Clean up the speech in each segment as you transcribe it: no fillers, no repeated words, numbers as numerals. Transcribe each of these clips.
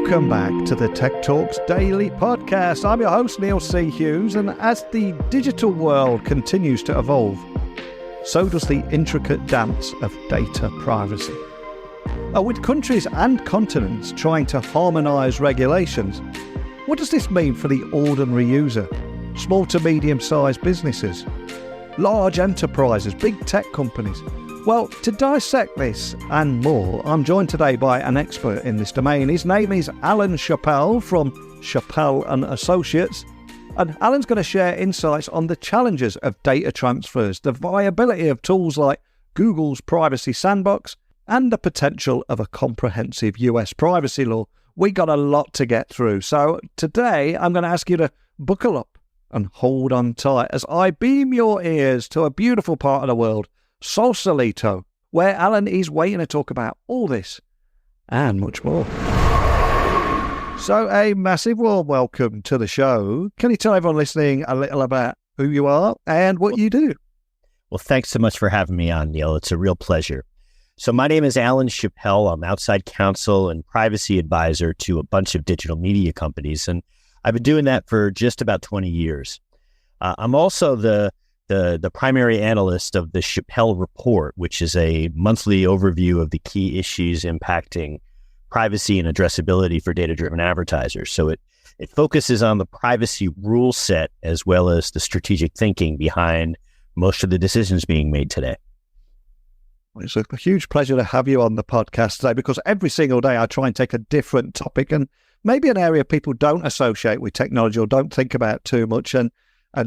Welcome back to the Tech Talks Daily Podcast. I'm your host, Neil C. Hughes, and as the digital world continues to evolve, so does the intricate dance of data privacy. With countries and continents trying to harmonise regulations, what does this mean for the ordinary user? Small to medium-sized businesses, large enterprises, big tech companies. Well, to dissect this and more, I'm joined today by an expert in this domain. His name is Alan Chapell from Chapell & Associates. And Alan's going to share insights on the challenges of data transfers, the viability of tools like Google's Privacy-Sandbox, and the potential of a comprehensive US privacy law. We got a lot to get through. So today, I'm going to ask you to buckle up and hold on tight as I beam your ears to a beautiful part of the world, Sausalito, where Alan is waiting to talk about all this and much more. So a massive warm welcome to the show. Can you tell everyone listening a little about who you are and what you do? Well, thanks so much for having me on, Neil. It's a real pleasure. So my name is Alan Chapell. I'm outside counsel and privacy advisor to a bunch of digital media companies, and I've been doing that for just about 20 years. I'm also the primary analyst of the Chapell Report, which is a monthly overview of the key issues impacting privacy and addressability for data-driven advertisers. So it focuses on the privacy rule set as well as the strategic thinking behind most of the decisions being made today. It's a huge pleasure to have you on the podcast today because every single day I try and take a different topic and maybe an area people don't associate with technology or don't think about too much and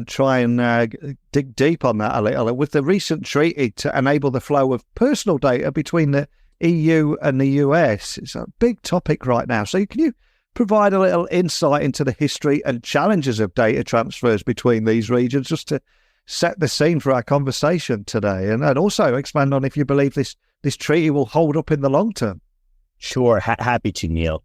try and dig deep on that a little. With the recent treaty to enable the flow of personal data between the EU and the US, it's a big topic right now. So can you provide a little insight into the history and challenges of data transfers between these regions just to set the scene for our conversation today? And also expand on if you believe this treaty will hold up in the long term. Sure, happy to, Neil.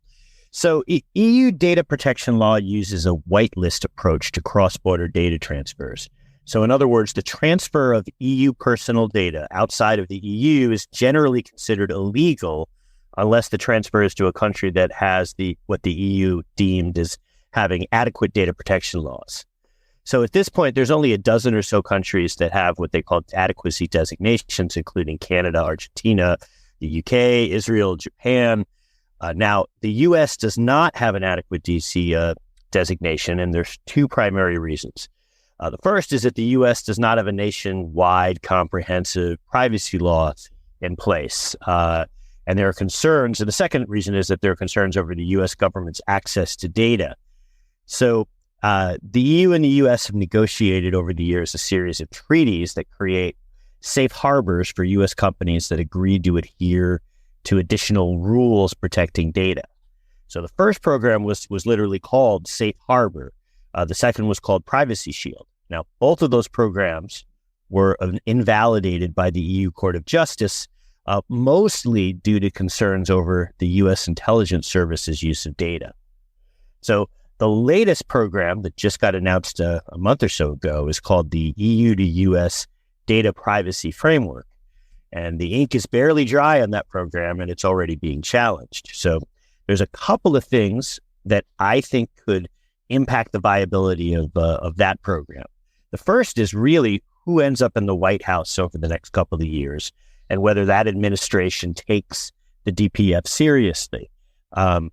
So EU data protection law uses a whitelist approach to cross-border data transfers. So in other words, the transfer of EU personal data outside of the EU is generally considered illegal unless the transfer is to a country that has what the EU deemed as having adequate data protection laws. So at this point, there's only a dozen or so countries that have what they call adequacy designations, including Canada, Argentina, the UK, Israel, Japan. Now, the U.S. does not have an adequate DC designation, and there's two primary reasons. The first is that the U.S. does not have a nationwide comprehensive privacy law in place, and there are concerns. And the second reason is that there are concerns over the U.S. government's access to data. So the EU and the U.S. have negotiated over the years a series of treaties that create safe harbors for U.S. companies that agree to adhere to additional rules protecting data. So the first program was literally called Safe Harbor. The second was called Privacy Shield. Now, both of those programs were invalidated by the EU Court of Justice, mostly due to concerns over the U.S. intelligence services use of data. So the latest program that just got announced a month or so ago is called the EU-U.S. Data Privacy Framework. And the ink is barely dry on that program, and it's already being challenged. So there's a couple of things that I think could impact the viability of that program. The first is really who ends up in the White House over the next couple of years and whether that administration takes the DPF seriously. I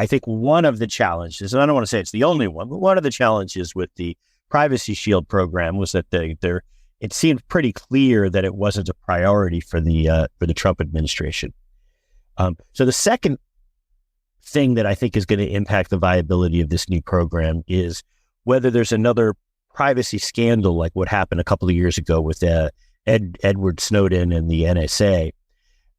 think one of the challenges, and I don't want to say it's the only one, but one of the challenges with the Privacy Shield program was that it seemed pretty clear that it wasn't a priority for the Trump administration. So the second thing that I think is going to impact the viability of this new program is whether there's another privacy scandal like what happened a couple of years ago with Edward Snowden and the NSA.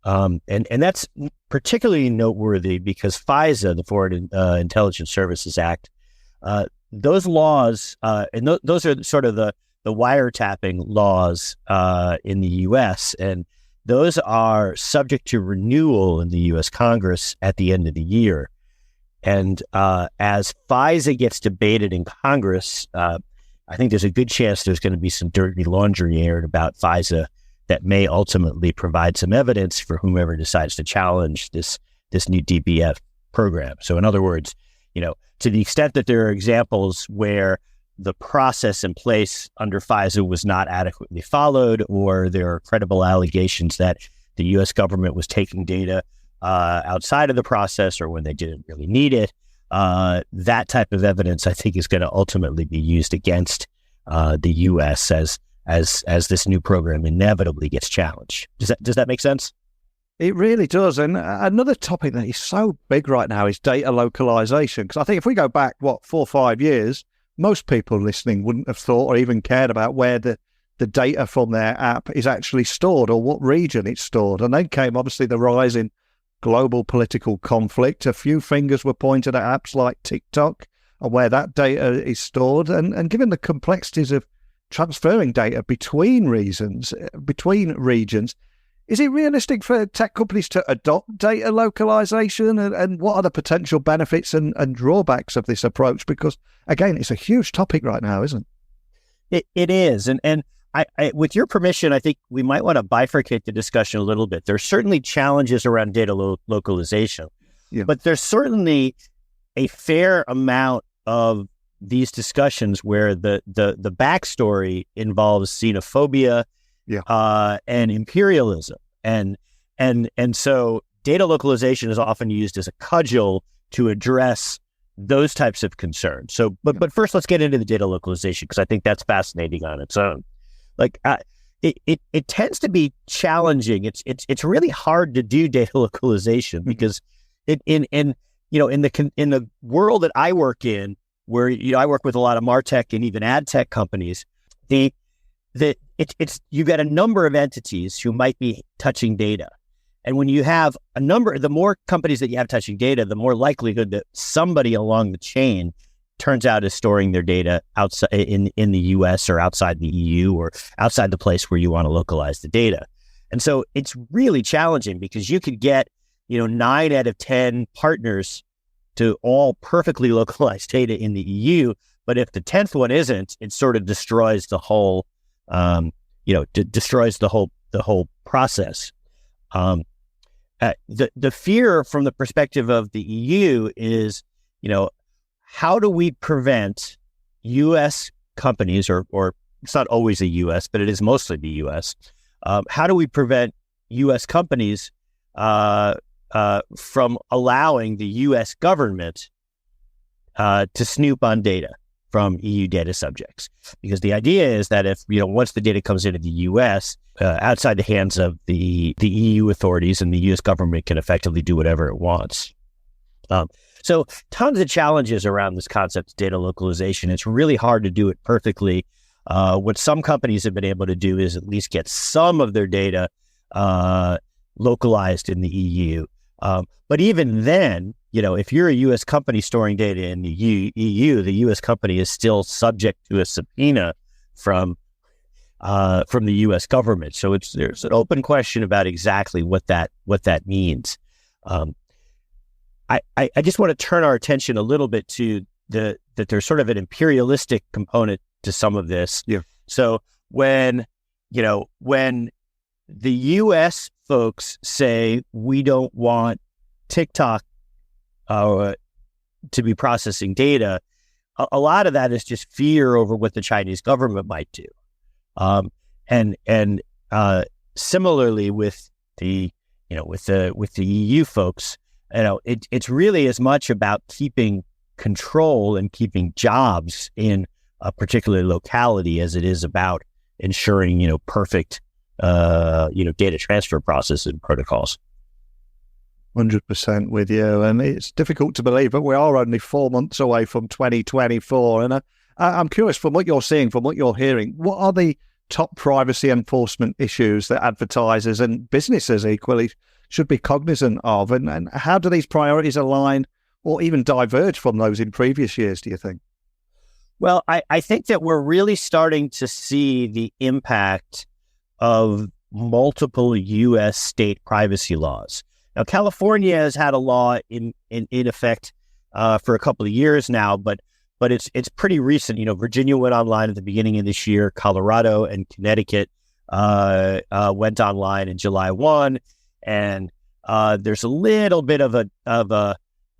And that's particularly noteworthy because FISA, the Foreign Intelligence Services Act, those laws, and those are sort of the wiretapping laws in the U.S., and those are subject to renewal in the U.S. Congress at the end of the year. And as FISA gets debated in Congress, I think there's a good chance there's going to be some dirty laundry aired about FISA that may ultimately provide some evidence for whomever decides to challenge this new DPF program. So in other words, to the extent that there are examples where the process in place under FISA was not adequately followed, or there are credible allegations that the U.S. government was taking data outside of the process or when they didn't really need it, that type of evidence, I think, is going to ultimately be used against the U.S. as this new program inevitably gets challenged. Does that make sense? It really does. And another topic that is so big right now is data localization. Because I think if we go back, 4 or 5 years, most people listening wouldn't have thought or even cared about where the data from their app is actually stored or what region it's stored. And then came obviously the rise in global political conflict. A few fingers were pointed at apps like TikTok and where that data is stored. And given the complexities of transferring data between regions, is it realistic for tech companies to adopt data localization? And what are the potential benefits and drawbacks of this approach? Because, again, it's a huge topic right now, isn't it? It is. And I, with your permission, I think we might want to bifurcate the discussion a little bit. There's certainly challenges around data localization, but there's certainly a fair amount of these discussions where the backstory involves xenophobia, and imperialism, and so data localization is often used as a cudgel to address those types of concerns. So, but first, let's get into the data localization, because I think that's fascinating on its own. Like, it tends to be challenging. It's really hard to do data localization because in the world that I work in, where I work with a lot of MarTech and even ad tech companies, you've got a number of entities who might be touching data. And when you have the more companies that you have touching data, the more likelihood that somebody along the chain turns out is storing their data outside in the U.S. or outside the EU or outside the place where you want to localize the data. And so it's really challenging because you could get, 9 out of 10 partners to all perfectly localize data in the EU. But if the 10th one isn't, it sort of destroys the whole destroys the whole process. The fear from the perspective of the EU is, how do we prevent U.S. companies, or it's not always the U.S., but it is mostly the U.S. How do we prevent U.S. companies from allowing the U.S. government to snoop on data from EU data subjects? Because the idea is that if, once the data comes into the U.S., outside the hands of the EU authorities, and the U.S. government can effectively do whatever it wants. So tons of challenges around this concept of data localization. It's really hard to do it perfectly. What some companies have been able to do is at least get some of their data localized in the EU. But even then, if you're a U.S. company storing data in the EU, the U.S. company is still subject to a subpoena from the U.S. government. So there's an open question about exactly what that means. I just want to turn our attention a little bit to that there's sort of an imperialistic component to some of this. Yeah. So when the U.S. folks say we don't want TikTok to be processing data, a lot of that is just fear over what the Chinese government might do. And similarly with the EU folks, it's really as much about keeping control and keeping jobs in a particular locality as it is about ensuring, perfect, data transfer process and protocols. 100% with you. And it's difficult to believe, but we are only 4 months away from 2024. And I'm curious, from what you're seeing, from what you're hearing, what are the top privacy enforcement issues that advertisers and businesses equally should be cognizant of? And how do these priorities align or even diverge from those in previous years, do you think? Well, I think that we're really starting to see the impact of multiple U.S. state privacy laws. Now, California has had a law in effect for a couple of years now, but it's pretty recent. Virginia went online at the beginning of this year. Colorado and Connecticut went online in July 1, and there's a little bit of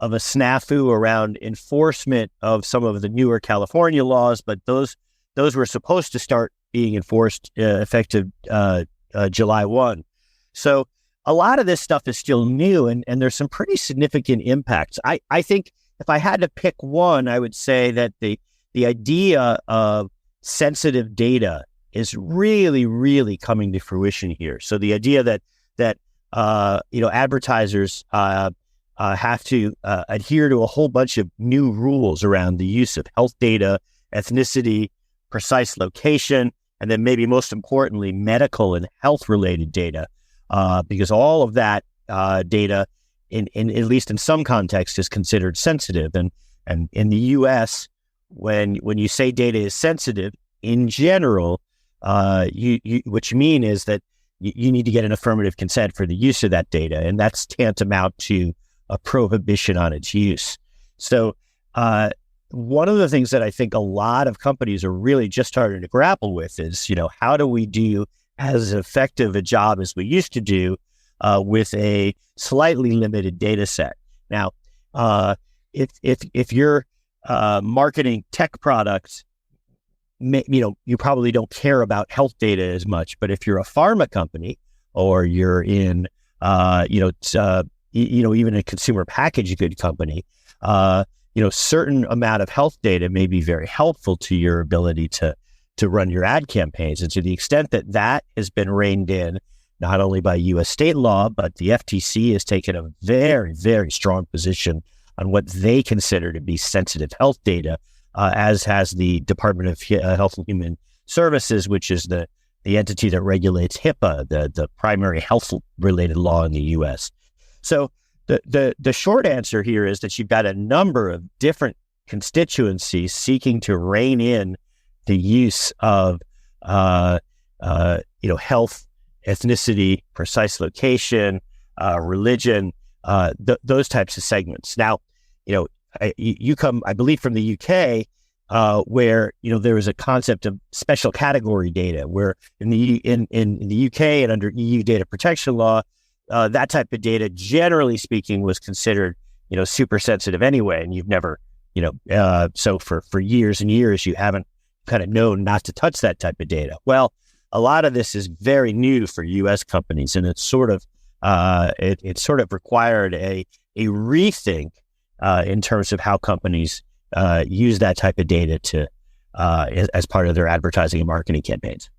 of a snafu around enforcement of some of the newer California laws, but those were supposed to start being enforced effective July 1. So a lot of this stuff is still new, and there's some pretty significant impacts. I think if I had to pick one, I would say that the idea of sensitive data is really, really coming to fruition here. So the idea that advertisers have to adhere to a whole bunch of new rules around the use of health data, ethnicity, precise location, and then maybe most importantly, medical and health-related data, because all of that data, in at least in some context, is considered sensitive. And in the U.S., when you say data is sensitive, in general, what you mean is that you need to get an affirmative consent for the use of that data, and that's tantamount to a prohibition on its use. So one of the things that I think a lot of companies are really just starting to grapple with is, how do we do as effective a job as we used to do with a slightly limited data set? Now, if you're marketing tech products, you probably don't care about health data as much. But if you're a pharma company or you're in, even a consumer packaged good company, certain amount of health data may be very helpful to your ability to run your ad campaigns. And to the extent that has been reined in, not only by U.S. state law, but the FTC has taken a very, very strong position on what they consider to be sensitive health data, as has the Department of Health and Human Services, which is the entity that regulates HIPAA, the primary health-related law in the U.S. So the short answer here is that you've got a number of different constituencies seeking to rein in the use of health, ethnicity, precise location, religion, those types of segments. Now, you come, I believe, from the UK, where there is a concept of special category data, where in the UK and under EU data protection law, that type of data, generally speaking, was considered super sensitive anyway, and you've never so for years and years you haven't kind of known not to touch that type of data. Well, a lot of this is very new for U.S. companies, and it's sort of required a rethink in terms of how companies use that type of data to as part of their advertising and marketing campaigns.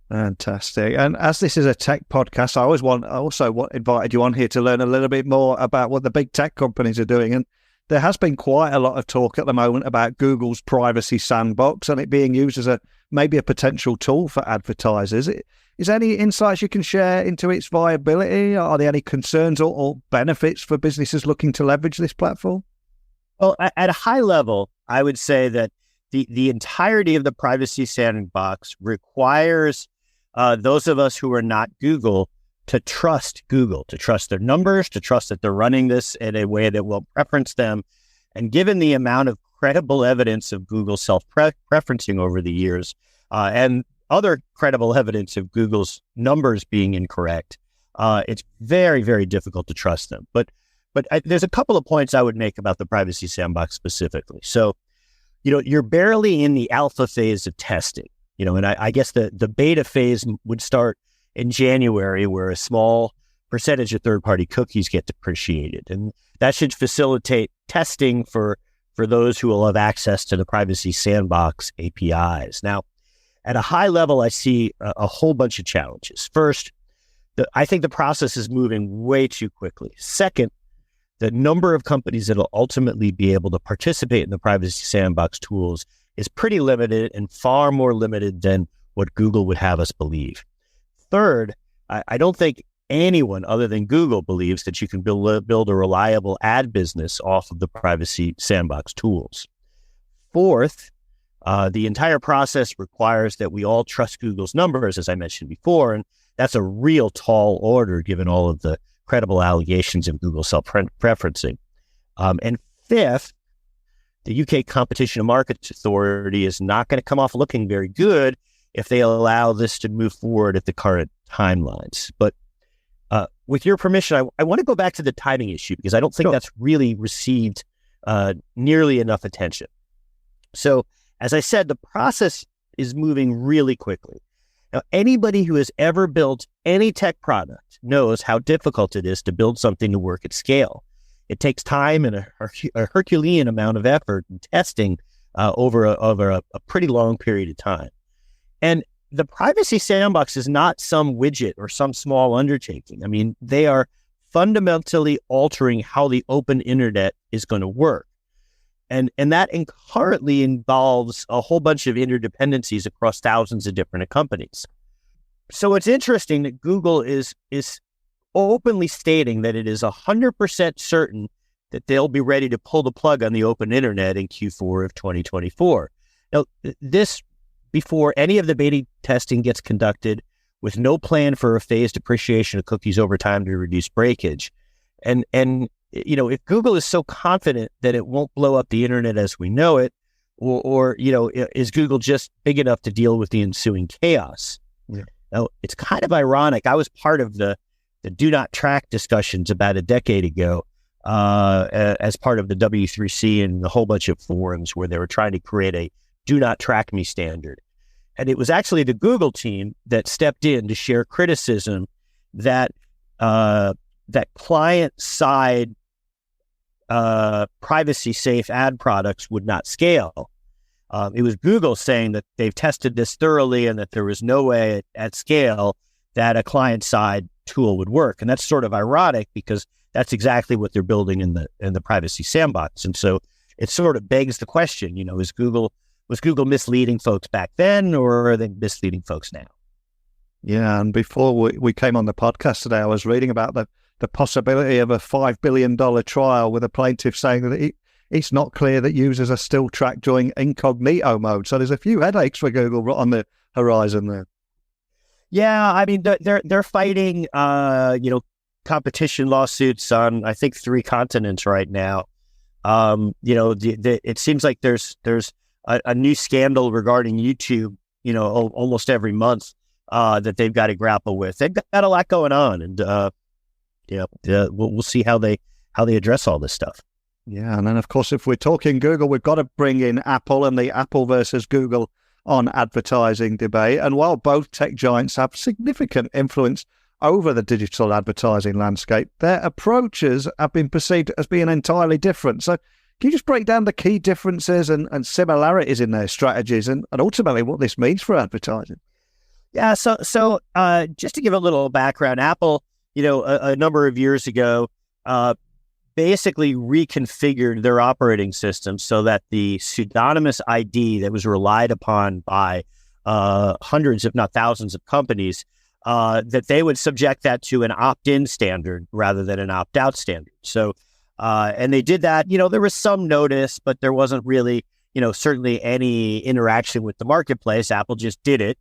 Fantastic. And as this is a tech podcast, I also invited you on here to learn a little bit more about what the big tech companies are doing. And there has been quite a lot of talk at the moment about Google's Privacy-Sandbox and it being used as maybe a potential tool for advertisers. Is there any insights you can share into its viability? Are there any concerns or benefits for businesses looking to leverage this platform? Well, at a high level, I would say that the entirety of the Privacy-Sandbox requires those of us who are not Google to trust Google, to trust their numbers, to trust that they're running this in a way that will preference them. And given the amount of credible evidence of Google self-preferencing over the years, and other credible evidence of Google's numbers being incorrect, it's very, very difficult to trust them. But there's a couple of points I would make about the Privacy-Sandbox specifically. So, you're barely in the alpha phase of testing, and I guess the beta phase would start in January, where a small percentage of third-party cookies get depreciated. And that should facilitate testing for those who will have access to the Privacy-Sandbox APIs. Now, at a high level, I see a whole bunch of challenges. First, I think the process is moving way too quickly. Second, the number of companies that will ultimately be able to participate in the Privacy-Sandbox tools is pretty limited and far more limited than what Google would have us believe. Third, I don't think anyone other than Google believes that you can build a reliable ad business off of the Privacy-Sandbox tools. Fourth, the entire process requires that we all trust Google's numbers, as I mentioned before, and that's a real tall order given all of the credible allegations of Google self-preferencing. And fifth, the UK Competition and Markets Authority is not going to come off looking very good if they allow this to move forward at the current timelines. But With your permission, I want to go back to the timing issue because I don't think that's really received nearly enough attention. So, as I said, the process is moving really quickly. Now, anybody who has ever built any tech product knows how difficult it is to build something to work at scale. It takes time and a Herculean amount of effort and testing over a pretty long period of time. And the Privacy Sandbox is not some widget or some small undertaking. I mean, they are fundamentally altering how the open internet is going to work. And that currently involves a whole bunch of interdependencies across thousands of different companies. So it's interesting that Google is openly stating that it is 100% certain that they'll be ready to pull the plug on the open internet in Q4 of 2024. Now, this before any of the beta testing gets conducted, with no plan for a phased depreciation of cookies over time to reduce breakage. And if Google is so confident that it won't blow up the internet as we know it, or is Google just big enough to deal with the ensuing chaos? Yeah. Now, it's kind of ironic. I was part of the do not track discussions about a decade ago as part of the W3C and a whole bunch of forums where they were trying to create a do not track me standard. And it was actually the Google team that stepped in to share criticism that client-side privacy-safe ad products would not scale. It was Google saying that they've tested this thoroughly and that there was no way at scale that a client-side tool would work. And that's sort of ironic because that's exactly what they're building in the Privacy Sandbox. And so it sort of begs the question, was Google misleading folks back then, or are they misleading folks now? Yeah, and before we came on the podcast today, I was reading about the possibility of a $5 billion trial with a plaintiff saying that it's not clear that users are still tracked during incognito mode. So there's a few headaches for Google on the horizon there. Yeah, I mean, they're fighting, competition lawsuits on, I think, 3 continents right now. It seems like there's a new scandal regarding YouTube, almost every month that they've got to grapple with. They've got a lot going on, and we'll see how they address all this stuff. Yeah, and then of course, if we're talking Google, we've got to bring in Apple and the Apple versus Google on advertising debate. And while both tech giants have significant influence over the digital advertising landscape, their approaches have been perceived as being entirely different. So can you just break down the key differences and similarities in their strategies and ultimately what this means for advertising? Yeah, so just to give a little background, Apple, a number of years ago, basically reconfigured their operating system so that the pseudonymous ID that was relied upon by hundreds, if not thousands of companies, that they would subject that to an opt-in standard rather than an opt-out standard. So, and they did that. There was some notice, but there wasn't really, certainly any interaction with the marketplace. Apple just did it.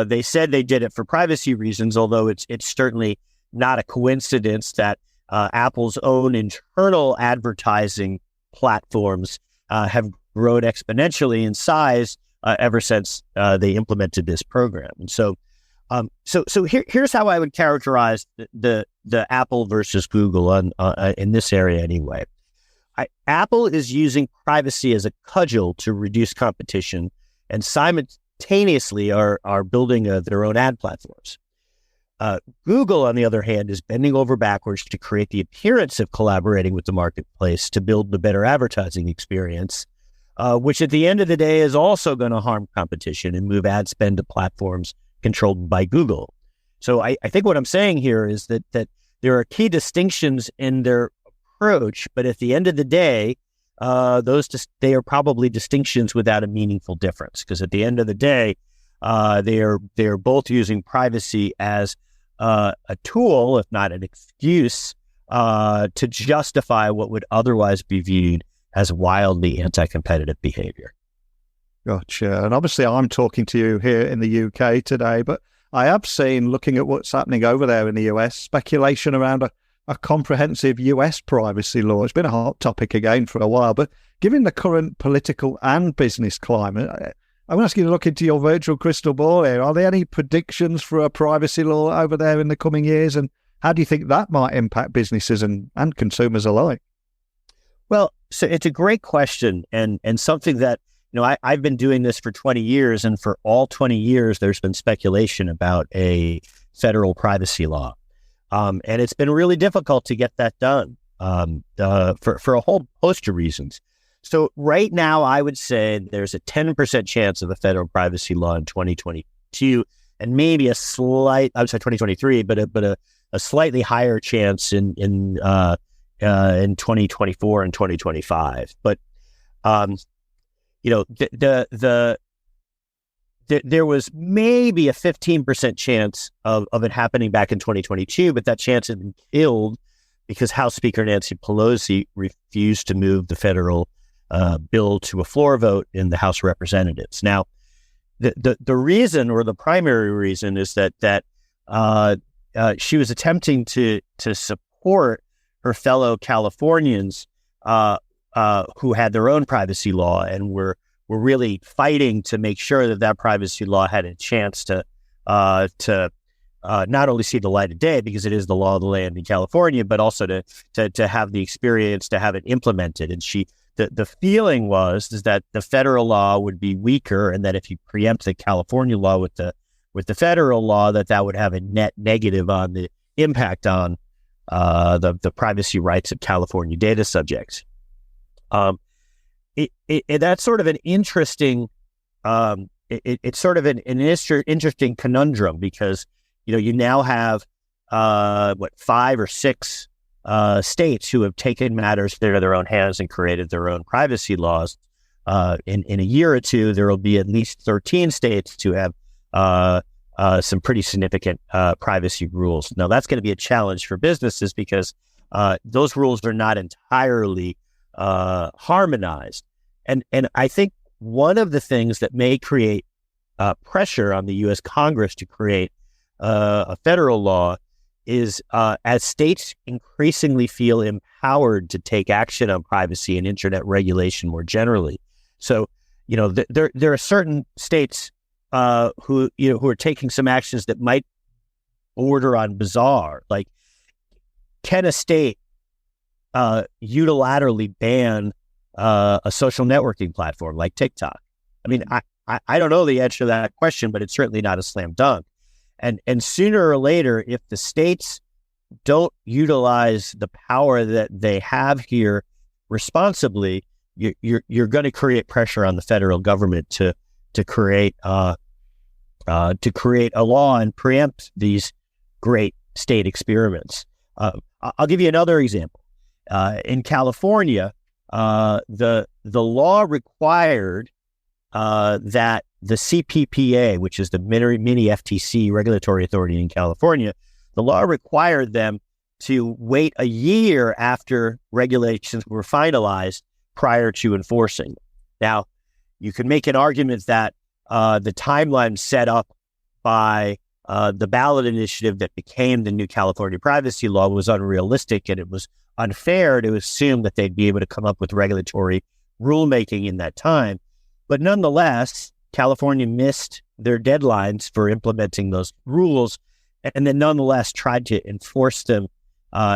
They said they did it for privacy reasons, although it's certainly not a coincidence that Apple's own internal advertising platforms have grown exponentially in size ever since they implemented this program. And so here's how I would characterize the Apple versus Google in this area anyway. Apple is using privacy as a cudgel to reduce competition, and simultaneously are building their own ad platforms. Google, on the other hand, is bending over backwards to create the appearance of collaborating with the marketplace to build the better advertising experience, which at the end of the day is also going to harm competition and move ad spend to platforms controlled by Google. So I think what I'm saying here is that there are key distinctions in their approach, but at the end of the day, they are probably distinctions without a meaningful difference, because at the end of the day, they are both using privacy as a tool, if not an excuse, to justify what would otherwise be viewed as wildly anti-competitive behavior. Gotcha. And obviously I'm talking to you here in the UK today, but I have seen, looking at what's happening over there in the US, speculation around a comprehensive US privacy law. It's been a hot topic again for a while, but given the current political and business climate, I want to ask you to look into your virtual crystal ball here. Are there any predictions for a privacy law over there in the coming years? And How do you think that might impact businesses and consumers alike? Well, so it's a great question, and something that, I've been doing this for 20 years, and for all 20 years, there's been speculation about a federal privacy law. And it's been really difficult to get that done for a whole host of reasons. So right now, I would say there's a 10% chance of a federal privacy law in 2022, and maybe 2023, but a slightly higher chance in 2024 and 2025. But there was maybe a 15% chance of it happening back in 2022, but that chance had been killed because House Speaker Nancy Pelosi refused to move the federal bill to a floor vote in the House of Representatives. Now, the reason, or the primary reason, is that she was attempting to support her fellow Californians who had their own privacy law and were really fighting to make sure that privacy law had a chance to not only see the light of day, because it is the law of the land in California, but also to have the experience to have it implemented. And the feeling was that the federal law would be weaker, and that if you preempt the California law with the federal law, that would have a net negative on the impact on the privacy rights of California data subjects. That's sort of an interesting. It's sort of an interesting conundrum, because you now have 5 or 6 states who have taken matters into their own hands and created their own privacy laws. In a year or two, there will be at least 13 states to have some pretty significant privacy rules. Now, that's going to be a challenge for businesses, because those rules are not entirely harmonized. And I think one of the things that may create pressure on the U.S. Congress to create a federal law is as states increasingly feel empowered to take action on privacy and internet regulation more generally. So, there are certain states who are taking some actions that might border on bizarre. Like, can a state unilaterally ban a social networking platform like TikTok? I mean, I don't know the answer to that question, but it's certainly not a slam dunk. And sooner or later, if the states don't utilize the power that they have here responsibly, you're going to create pressure on the federal government to create a law and preempt these great state experiments. I'll give you another example. In California, the law required that the CPPA, which is the mini FTC regulatory authority in California, the law required them to wait a year after regulations were finalized prior to enforcing. Now, you can make an argument that the timeline set up by the ballot initiative that became the new California privacy law was unrealistic, and it was unfair to assume that they'd be able to come up with regulatory rulemaking in that time. But nonetheless, California missed their deadlines for implementing those rules, and then nonetheless tried to enforce them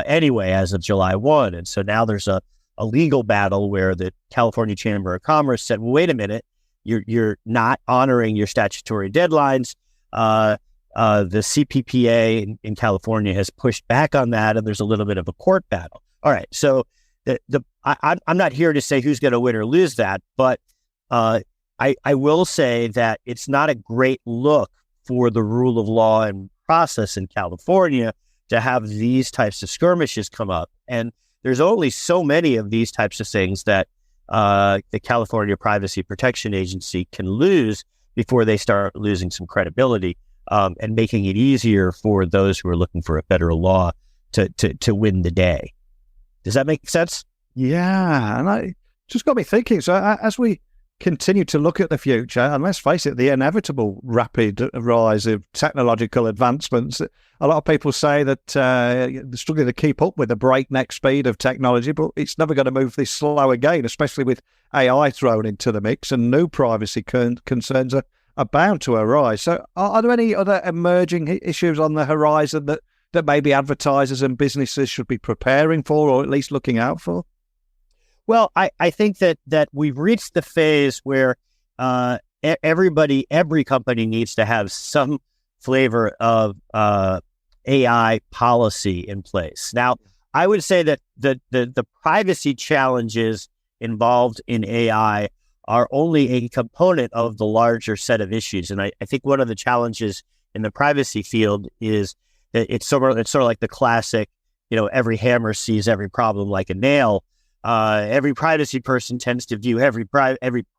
anyway as of July 1. And so now there's a legal battle where the California Chamber of Commerce said, well, wait a minute, you're not honoring your statutory deadlines. The CPPA in California has pushed back on that, and there's a little bit of a court battle. All right, so I'm not here to say who's going to win or lose that, but I will say that it's not a great look for the rule of law and process in California to have these types of skirmishes come up. And there's only so many of these types of things that the California Privacy Protection Agency can lose before they start losing some credibility, and making it easier for those who are looking for a federal law to win the day. Does that make sense? Yeah, and I just got me thinking. So as we continue to look at the future, and let's face it, the inevitable rapid rise of technological advancements, a lot of people say that they're struggling to keep up with the breakneck speed of technology, but it's never going to move this slow again, especially with AI thrown into the mix, and new privacy concerns are bound to arise. So are there any other emerging issues on the horizon that that maybe advertisers and businesses should be preparing for, or at least looking out for? Well, I think that we've reached the phase where every company needs to have some flavor of AI policy in place. Now, I would say that the privacy challenges involved in AI are only a component of the larger set of issues. And I think one of the challenges in the privacy field is that it's sort of like the classic, every hammer sees every problem like a nail. Every privacy person tends to view every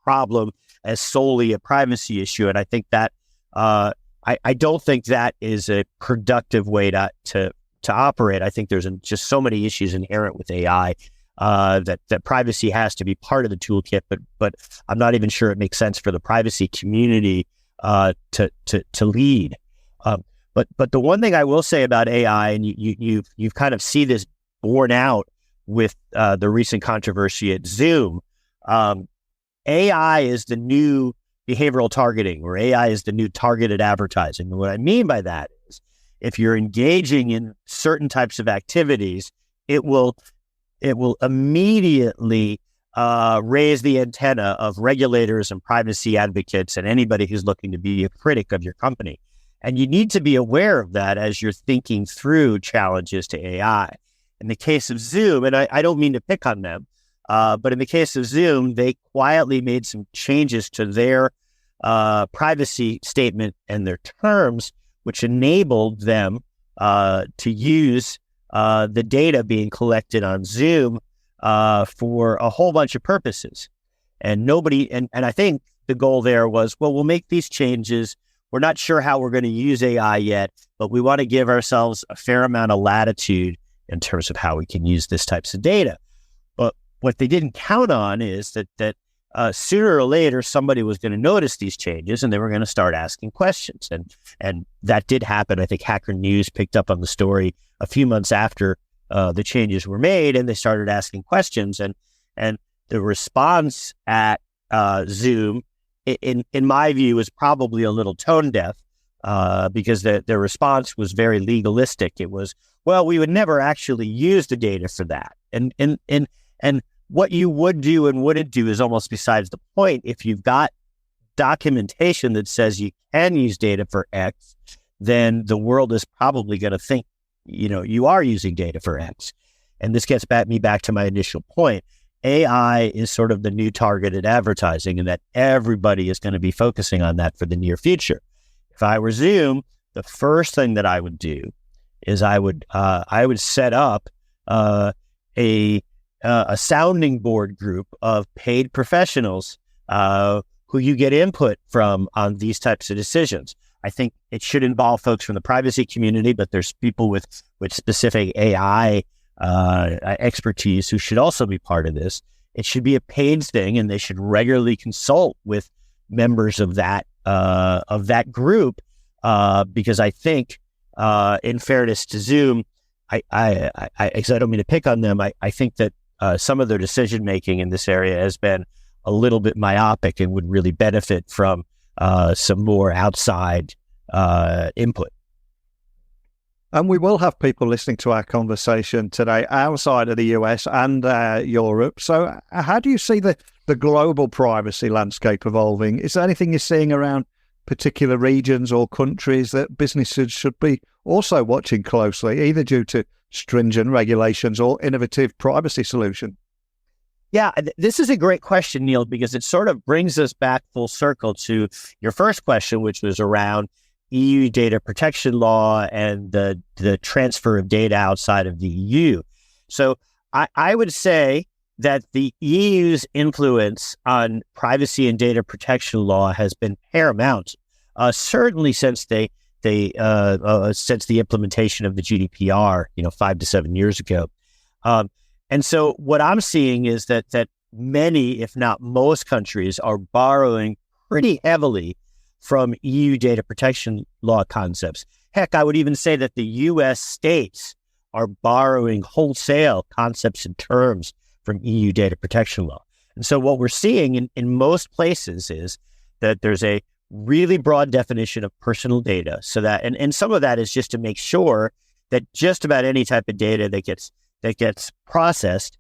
problem as solely a privacy issue. And I think that I don't think that is a productive way to operate. I think there's just so many issues inherent with AI that privacy has to be part of the toolkit, but I'm not even sure it makes sense for the privacy community to lead. But the one thing I will say about AI, and you've kind of see this borne out with the recent controversy at Zoom, AI is the new behavioral targeting, or AI is the new targeted advertising. And what I mean by that is, if you're engaging in certain types of activities, it will immediately raise the antenna of regulators and privacy advocates and anybody who's looking to be a critic of your company. And you need to be aware of that as you're thinking through challenges to AI. In the case of Zoom, and I don't mean to pick on them, but in the case of Zoom, they quietly made some changes to their privacy statement and their terms, which enabled them to use the data being collected on Zoom for a whole bunch of purposes. And I think the goal there was, well, we'll make these changes. We're not sure how we're going to use AI yet, but we want to give ourselves a fair amount of latitude in terms of how we can use this types of data. But what they didn't count on is that sooner or later, somebody was going to notice these changes and they were going to start asking questions. And that did happen. I think Hacker News picked up on the story a few months after the changes were made, and they started asking questions. And the response at Zoom, in my view, was probably a little tone deaf because their response was very legalistic. It was, well, we would never actually use the data for that. And what you would do and wouldn't do is almost besides the point. If you've got documentation that says you can use data for X, then the world is probably going to think, you are using data for X. And this gets me back to my initial point. AI is sort of the new targeted advertising, and that everybody is going to be focusing on that for the near future. If I were Zoom, the first thing that I would do is I would set up a sounding board group of paid professionals who you get input from on these types of decisions. I think it should involve folks from the privacy community, but there's people with specific AI expertise who should also be part of this. It should be a paid thing, and they should regularly consult with members of that group because I think, in fairness to Zoom, I don't mean to pick on them. I think that some of their decision making in this area has been a little bit myopic and would really benefit from some more outside input. And we will have people listening to our conversation today outside of the US and Europe. So how do you see the global privacy landscape evolving? Is there anything you're seeing around particular regions or countries that businesses should be also watching closely, either due to stringent regulations or innovative privacy solution? Yeah, this is a great question, Neil, because it sort of brings us back full circle to your first question, which was around EU data protection law and the transfer of data outside of the EU. So I would say that the EU's influence on privacy and data protection law has been paramount, certainly since since the implementation of the GDPR, 5 to 7 years ago. And so what I'm seeing is that many, if not most countries, are borrowing pretty heavily from EU data protection law concepts. Heck, I would even say that the U.S. states are borrowing wholesale concepts and terms from EU data protection law. And so what we're seeing in most places is that there's a really broad definition of personal data, so that, and some of that is just to make sure that just about any type of data that gets processed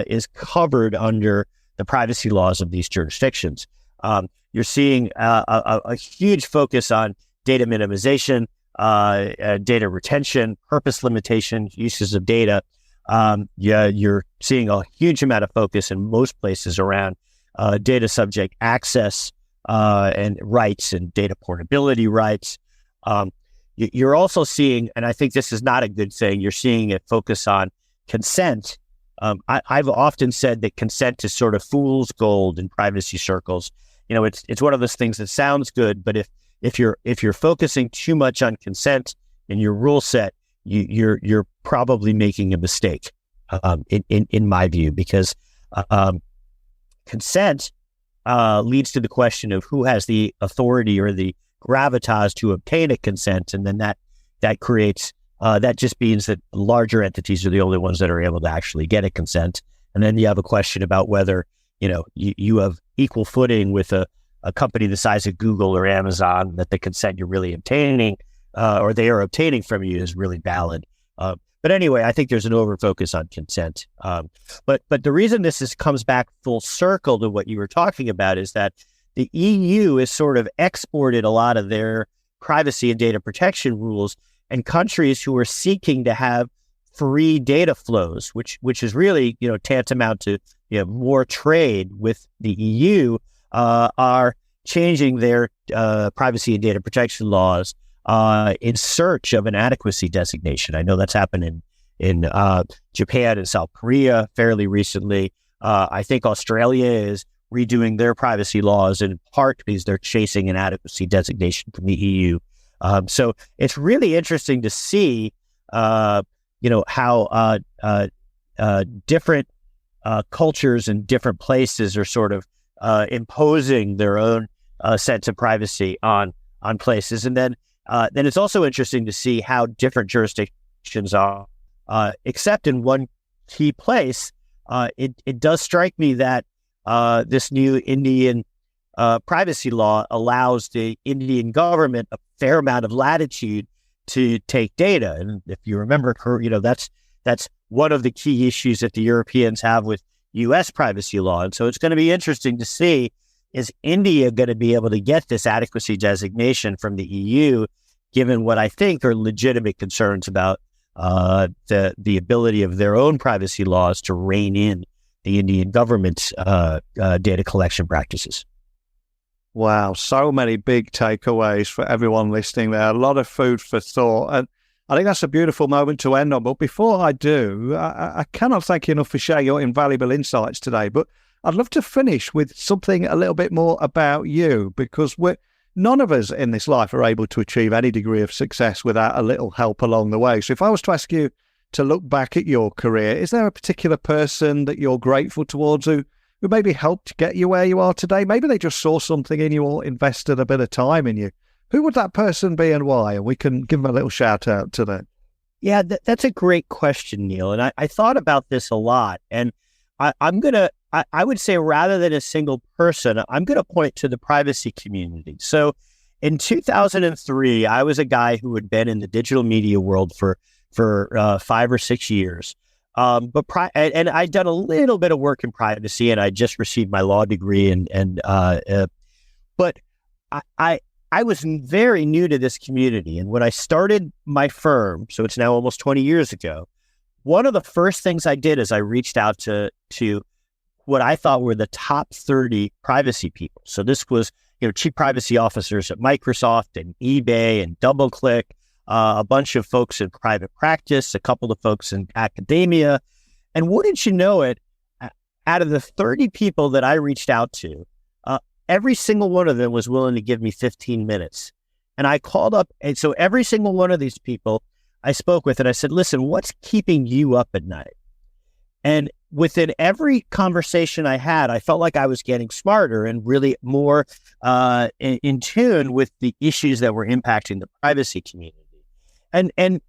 is covered under the privacy laws of these jurisdictions. You're seeing a huge focus on data minimization, data retention, purpose limitation, uses of data. You're seeing a huge amount of focus in most places around data subject access and rights and data portability rights. You're also seeing, and I think this is not a good thing, you're seeing a focus on consent. I've often said that consent is sort of fool's gold in privacy circles. It's one of those things that sounds good, but if you're focusing too much on consent in your rule set, you're probably making a mistake, in my view, because consent leads to the question of who has the authority or the gravitas to obtain a consent, and then that creates that just means that larger entities are the only ones that are able to actually get a consent, and then you have a question about whether you have equal footing with a company the size of Google or Amazon, that the consent you're really obtaining or they are obtaining from you is really valid. But anyway, I think there's an over-focus on consent. But the reason this comes back full circle to what you were talking about is that the EU has sort of exported a lot of their privacy and data protection rules, and countries who are seeking to have free data flows, which is really tantamount to more trade with the EU, are changing their privacy and data protection laws in search of an adequacy designation. I know that's happened in Japan and South Korea fairly recently. I think Australia is redoing their privacy laws in part because they're chasing an adequacy designation from the EU. So it's really interesting to see, how different cultures and different places are sort of imposing their own sense of privacy on places, and then it's also interesting to see how different jurisdictions are. Except in one key place, it does strike me that this new Indian privacy law allows the Indian government a fair amount of latitude to take data. And if you remember, that's one of the key issues that the Europeans have with U.S. privacy law. And so it's going to be interesting to see, is India going to be able to get this adequacy designation from the EU, given what I think are legitimate concerns about the ability of their own privacy laws to rein in the Indian government's data collection practices. Wow, so many big takeaways for everyone listening there. A lot of food for thought. And I think that's a beautiful moment to end on. But before I do, I cannot thank you enough for sharing your invaluable insights today. But I'd love to finish with something a little bit more about you, because none of us in this life are able to achieve any degree of success without a little help along the way. So if I was to ask you to look back at your career, is there a particular person that you're grateful towards who maybe helped get you where you are today? Maybe they just saw something in you or invested a bit of time in you. Who would that person be and why? And we can give them a little shout out to them. Yeah, that's a great question, Neil. And I thought about this a lot. And I would say, rather than a single person, I'm going to point to the privacy community. So in 2003, I was a guy who had been in the digital media world for 5 or 6 years. And I'd done a little bit of work in privacy, and I just received my law degree. But I was very new to this community. And when I started my firm, so it's now almost 20 years ago, one of the first things I did is I reached out to what I thought were the top 30 privacy people. So this was, chief privacy officers at Microsoft and eBay and DoubleClick, a bunch of folks in private practice, a couple of folks in academia. And wouldn't you know it, out of the 30 people that I reached out to, every single one of them was willing to give me 15 minutes. And I called up, and so every single one of these people I spoke with, and I said, listen, what's keeping you up at night? And within every conversation I had, I felt like I was getting smarter and really more in tune with the issues that were impacting the privacy community. And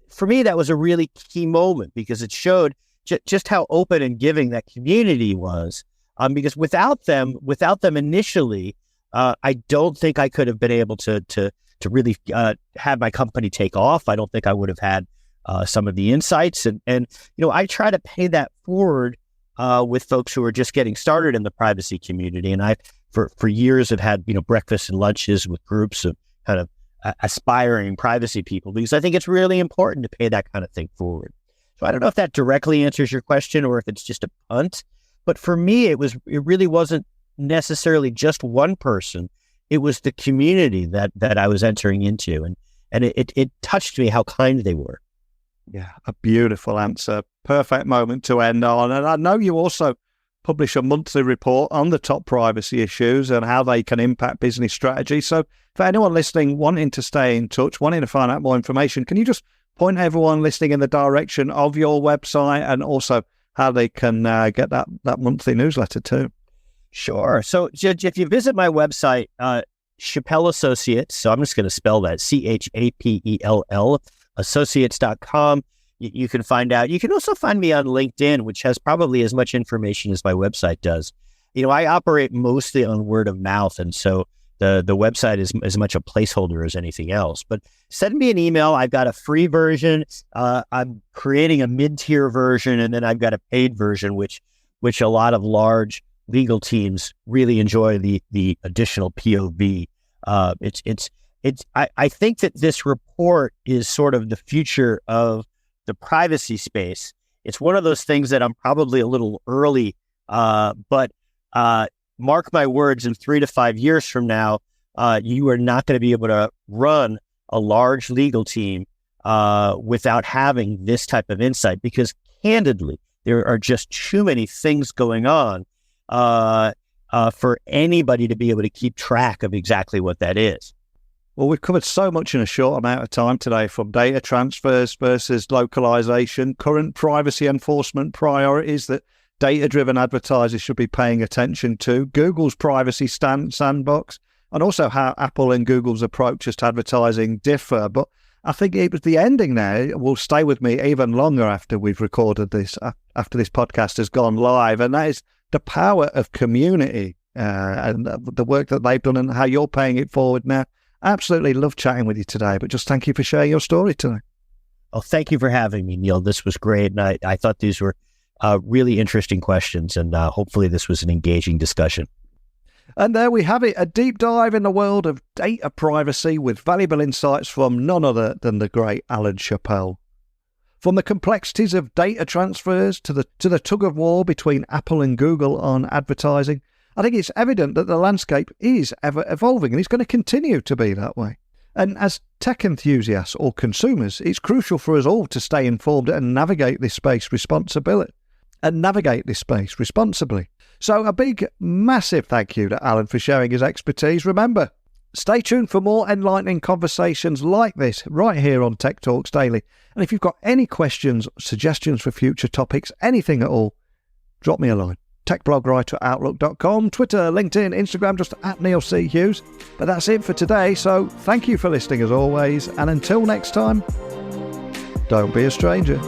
for me, that was a really key moment, because it showed just how open and giving that community was. Because without them initially, I don't think I could have been able to really have my company take off. I don't think I would have had some of the insights. And I try to pay that forward with folks who are just getting started in the privacy community. And I, for years, have had, breakfast and lunches with groups of kind of aspiring privacy people, because I think it's really important to pay that kind of thing forward. So I don't know if that directly answers your question or if it's just a punt, but for me, it really wasn't necessarily just one person. It was the community that I was entering into, and it touched me how kind they were. Yeah, a beautiful answer. Perfect moment to end on. And I know you also publish a monthly report on the top privacy issues and how they can impact business strategy. So for anyone listening, wanting to stay in touch, wanting to find out more information, can you just point everyone listening in the direction of your website and also how they can get that monthly newsletter too? Sure. So if you visit my website, Chapell Associates, so I'm just going to spell that, Chapell, associates.com. You can find out. You can also find me on LinkedIn, which has probably as much information as my website does. I operate mostly on word of mouth, and so the website is as much a placeholder as anything else. But send me an email. I've got a free version. I'm creating a mid-tier version, and then I've got a paid version, which a lot of large legal teams really enjoy the additional POV. I think that this report is sort of the future of the privacy space. It's one of those things that I'm probably a little early, but mark my words, in 3 to 5 years from now, you are not going to be able to run a large legal team without having this type of insight, because candidly, there are just too many things going on for anybody to be able to keep track of exactly what that is. Well, we've covered so much in a short amount of time today, from data transfers versus localization, current privacy enforcement priorities that data-driven advertisers should be paying attention to, Google's privacy sandbox, and also how Apple and Google's approaches to advertising differ. But I think it was the ending there will stay with me even longer after we've recorded this, after this podcast has gone live, and that is the power of community and the work that they've done and how you're paying it forward now. Absolutely love chatting with you today, but just thank you for sharing your story today. Oh, thank you for having me, Neil. This was great. And I thought these were really interesting questions, and hopefully this was an engaging discussion. And there we have it, a deep dive in the world of data privacy with valuable insights from none other than the great Alan Chapell. From the complexities of data transfers to the tug of war between Apple and Google on advertising, I think it's evident that the landscape is ever evolving, and it's going to continue to be that way. And as tech enthusiasts or consumers, it's crucial for us all to stay informed and navigate this space responsibly. So a big, massive thank you to Alan for sharing his expertise. Remember, stay tuned for more enlightening conversations like this right here on Tech Talks Daily. And if you've got any questions, suggestions for future topics, anything at all, drop me a line. techblogwriter@outlook.com, Twitter, LinkedIn, Instagram, just @Neil C. Hughes. But that's it for today. So thank you for listening as always. And until next time, don't be a stranger.